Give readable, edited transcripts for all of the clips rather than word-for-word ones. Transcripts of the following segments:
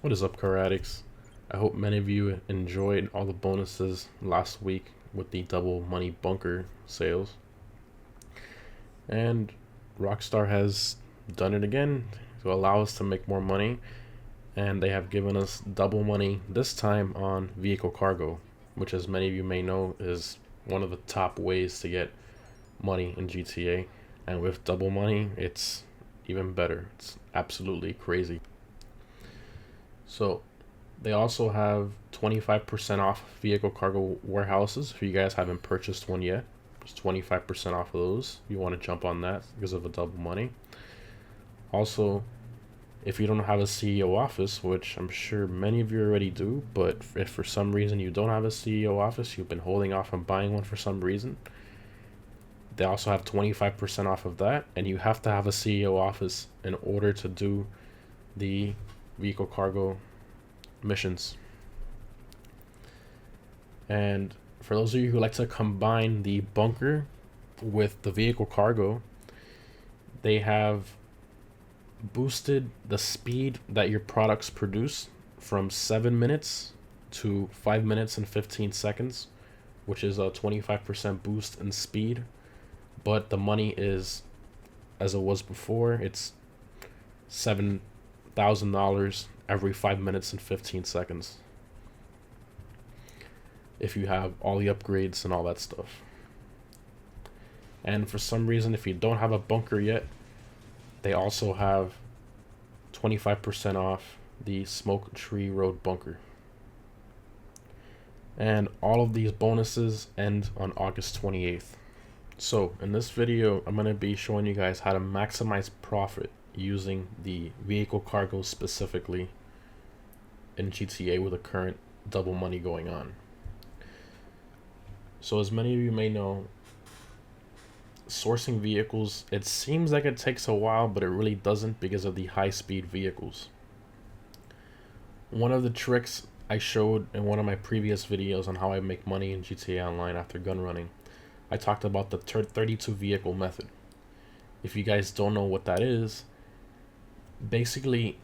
What is up, car addicts? I hope many of you enjoyed all the bonuses last week with the double money bunker sales. And Rockstar has done it again to allow us to make more money, and they have given us double money this time on vehicle cargo, which, as many of you may know, is one of the top ways to get money in GTA. And with double money, it's even better. It's absolutely crazy. So they also have 25% off vehicle cargo warehouses. If you guys haven't purchased one yet, there's 25% off of those. You want to jump on that because of the double money. Also, if you don't have a CEO office, which I'm sure many of you already do, but if for some reason you don't have a CEO office, you've been holding off on buying one for some reason, they also have 25% off of that, and you have to have a CEO office in order to do the vehicle cargo missions. And for those of you who like to combine the bunker with the vehicle cargo, they have boosted the speed that your products produce from 7 minutes to 5 minutes and 15 seconds, which is a 25% boost in speed. But the money is, as it was before, it's $7,000 every 5 minutes and 15 seconds if you have all the upgrades and all that stuff. And for some reason, if you don't have a bunker yet, they also have 25% off the Smoke Tree Road bunker. And all of these bonuses end on August 28th. So in this video, I'm going to be showing you guys how to maximize profit using the vehicle cargo specifically in GTA with the current double money going on. So as many of you may know, sourcing vehicles, it seems like it takes a while, but it really doesn't because of the high-speed vehicles. One of the tricks I showed in one of my previous videos on how I make money in GTA Online after gun running, I talked about the 32 vehicle method. If you guys don't know what that is, basically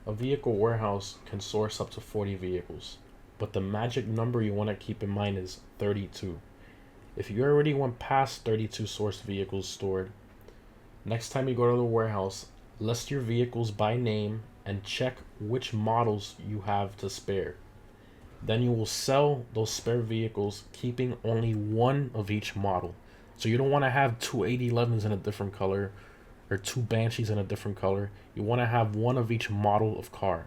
a vehicle warehouse can source up to 40 vehicles, but the magic number you want to keep in mind is 32. If you already went past 32 sourced vehicles stored, next time you go to the warehouse, list your vehicles by name and check which models you have to spare. Then you will sell those spare vehicles, keeping only one of each model. So you don't want to have two 811s in a different color or two Banshees in a different color. You want to have one of each model of car.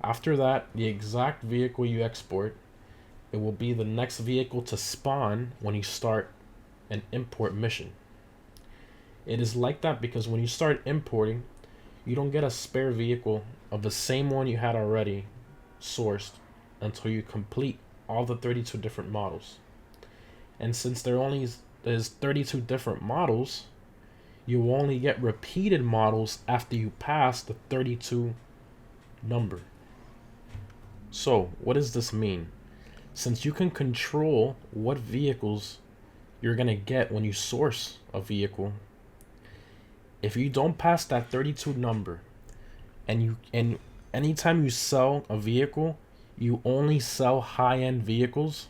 After that, the exact vehicle you export, it will be the next vehicle to spawn when you start an import mission. It is like that because when you start importing, you don't get a spare vehicle of the same one you had already sourced until you complete all the 32 different models. And since there's 32 different models, you will only get repeated models after you pass the 32 number. So what does this mean? Since you can control what vehicles you're gonna get when you source a vehicle, if you don't pass that 32 number, and anytime you sell a vehicle, you only sell high-end vehicles,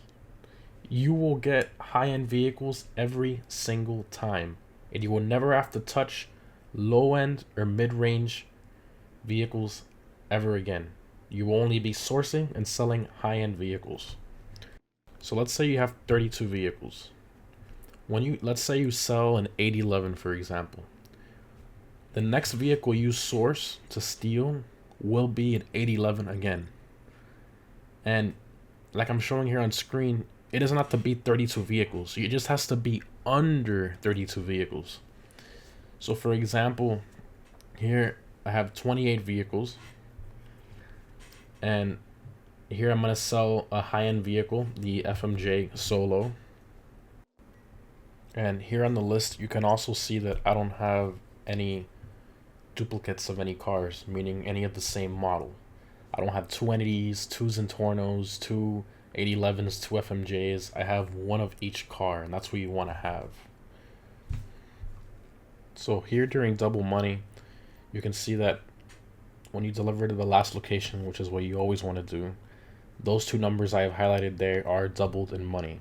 you will get high-end vehicles every single time, and you will never have to touch low-end or mid-range vehicles ever again. You will only be sourcing and selling high-end vehicles. So let's say you have 32 vehicles. Let's say you sell an 811, for example. The next vehicle you source to steal will be an 811 again. And like I'm showing here on screen, it doesn't have to be 32 vehicles. It just has to be under 32 vehicles. So for example, here I have 28 vehicles. And here I'm going to sell a high-end vehicle, the FMJ Solo. And here on the list, you can also see that I don't have any duplicates of any cars, meaning any of the same model. I don't have two entities, two Zentornos, two 811s, two FMJs. I have one of each car, and that's what you want to have. So here during double money, you can see that when you deliver to the last location, which is what you always want to do, those two numbers I have highlighted there are doubled in money.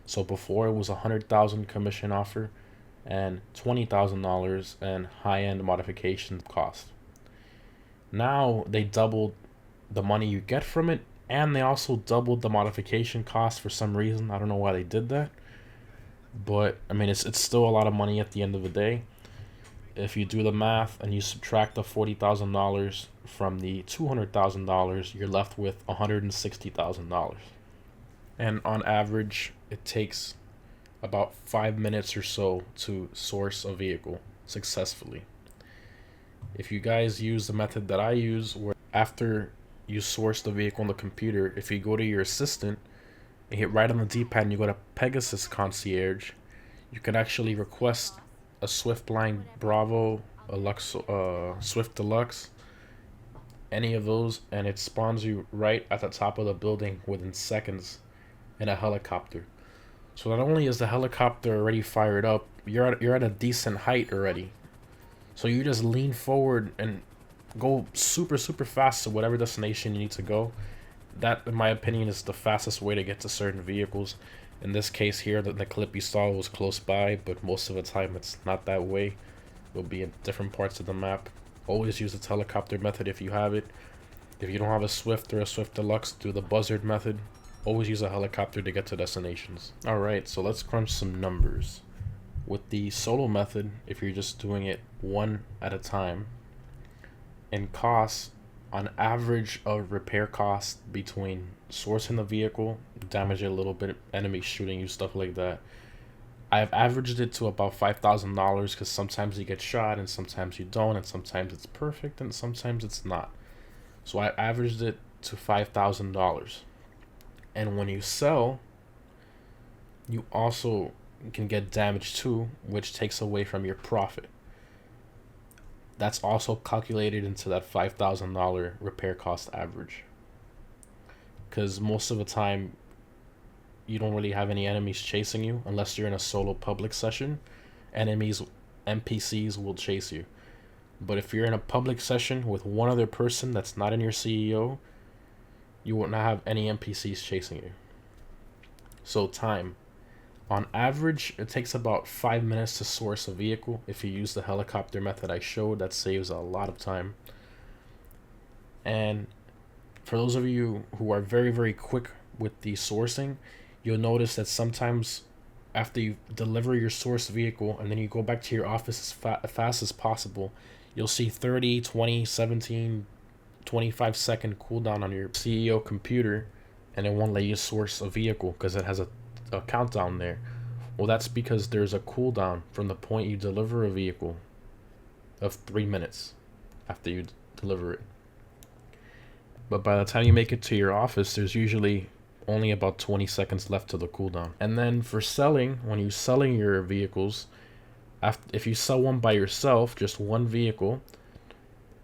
So before it was 100,000 commission offer and $20,000 and high-end modification cost. Now they doubled the money you get from it, and they also doubled the modification cost for some reason. I don't know why they did that, but I mean it's still a lot of money at the end of the day. If you do the math and you subtract the $40,000 from the $200,000, you're left with $160,000. And on average, it takes about 5 minutes or so to source a vehicle successfully. If you guys use the method that I use, where after you source the vehicle on the computer, if you go to your assistant and hit right on the D-pad and you go to Pegasus Concierge, you can actually request a Swift Line Bravo, a Swift Deluxe, any of those, and it spawns you right at the top of the building within seconds in a helicopter. So not only is the helicopter already fired up, you're at a decent height already. So you just lean forward and go super fast to whatever destination you need to go. That, in my opinion, is the fastest way to get to certain vehicles. In this case here, the clip you saw was close by, but most of the time it's not that way. It'll be in different parts of the map. Always use the helicopter method if you have it. If you don't have a Swift or a Swift Deluxe, do the buzzard method. Always use a helicopter to get to destinations. Alright, so let's crunch some numbers. With the solo method, if you're just doing it one at a time, and costs, on average of repair costs between sourcing the vehicle, damage it a little bit, enemies shooting you, stuff like that, I've averaged it to about $5,000 because sometimes you get shot and sometimes you don't, and sometimes it's perfect and sometimes it's not. So I averaged it to $5,000. And when you sell, you also can get damage too, which takes away from your profit. That's also calculated into that $5,000 repair cost average. Because most of the time, you don't really have any enemies chasing you unless you're in a solo public session. NPCs will chase you. But if you're in a public session with one other person that's not in your CEO, you won't have any NPCs chasing you. So time. On average, it takes about 5 minutes to source a vehicle. If you use the helicopter method I showed, that saves a lot of time. And for those of you who are very quick with the sourcing, you'll notice that sometimes after you deliver your sourced vehicle and then you go back to your office as fast as possible, you'll see 30, 20, 17, 25 second cooldown on your CEO computer, and it won't let you source a vehicle because it has a countdown there. Well, that's because there's a cooldown from the point you deliver a vehicle of 3 minutes after you deliver it. But by the time you make it to your office, there's usually only about 20 seconds left to the cooldown. And then for selling, when you're selling your vehicles, if you sell one by yourself, just one vehicle,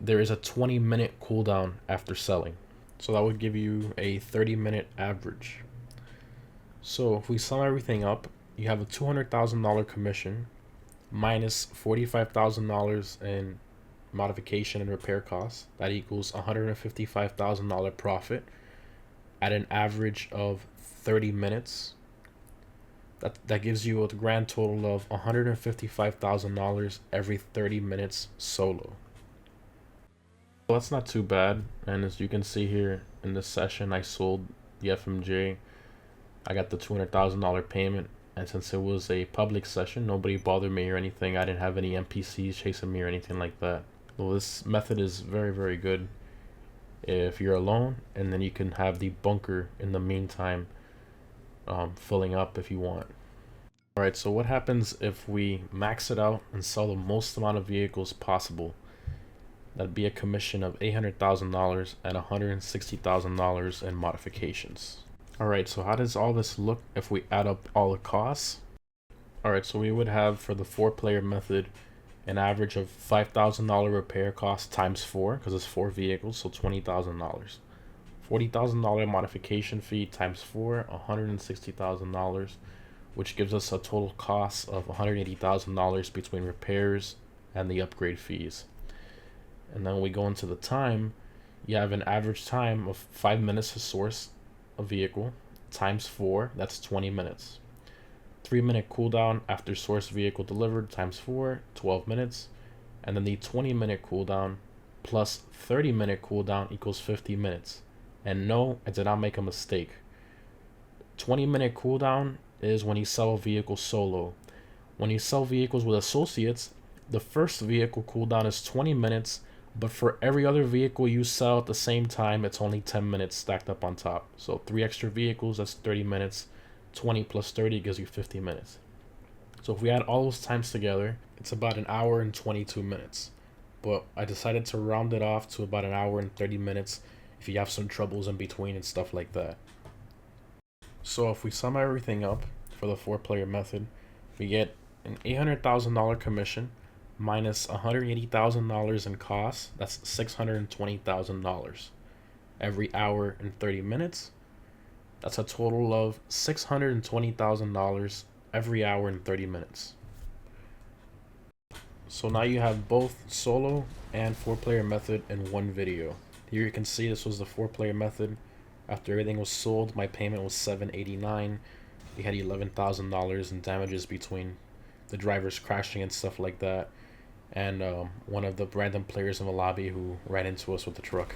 there is a 20-minute cooldown after selling. So that would give you a 30-minute average. So if we sum everything up, you have a $200,000 commission minus $45,000 in modification and repair costs. That equals $155,000 profit at an average of 30 minutes. That gives you a grand total of $155,000 every 30 minutes solo. Well, that's not too bad. And as you can see here in this session, I sold the FMJ. I got the $200,000 payment, and since it was a public session, nobody bothered me or anything. I didn't have any NPCs chasing me or anything like that. Well, this method is very good if you're alone, and then you can have the bunker in the meantime filling up if you want. Alright, so what happens if we max it out and sell the most amount of vehicles possible? That'd be a commission of $800,000 and $160,000 in modifications. Alright, so how does all this look if we add up all the costs? Alright, so we would have for the 4-player method an average of $5,000 repair cost times 4, because it's 4 vehicles, so $20,000. $40,000 modification fee times 4, $160,000, which gives us a total cost of $180,000 between repairs and the upgrade fees. And then we go into the time. You have an average time of 5 minutes to source a vehicle times 4, that's 20 minutes. 3-minute cooldown after source vehicle delivered times 4, 12 minutes. And then the 20-minute cooldown plus 30-minute cooldown equals 50 minutes. And no, I did not make a mistake. 20-minute cooldown is when you sell a vehicle solo. When you sell vehicles with associates, the first vehicle cooldown is 20 minutes, but for every other vehicle you sell at the same time, it's only 10 minutes stacked up on top. So 3 extra vehicles, that's 30 minutes. 20 plus 30 gives you 50 minutes. So if we add all those times together, it's about an hour and 22 minutes. But I decided to round it off to about an hour and 30 minutes if you have some troubles in between and stuff like that. So if we sum everything up for the 4-player method, we get an $800,000 commission minus $180,000 in costs. That's $620,000 every hour and 30 minutes. That's a total of $620,000 every hour and 30 minutes. So now you have both solo and 4-player method in one video. Here you can see this was the 4-player method. After everything was sold, my payment was $789. We had $11,000 in damages between the drivers crashing and stuff like that, and one of the random players in the lobby who ran into us with the truck.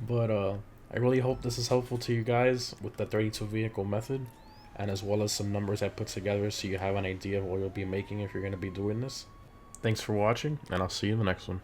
But I really hope this is helpful to you guys with the 32 vehicle method, and as well as some numbers I put together so you have an idea of what you'll be making if you're going to be doing this. Thanks for watching, and I'll see you in the next one.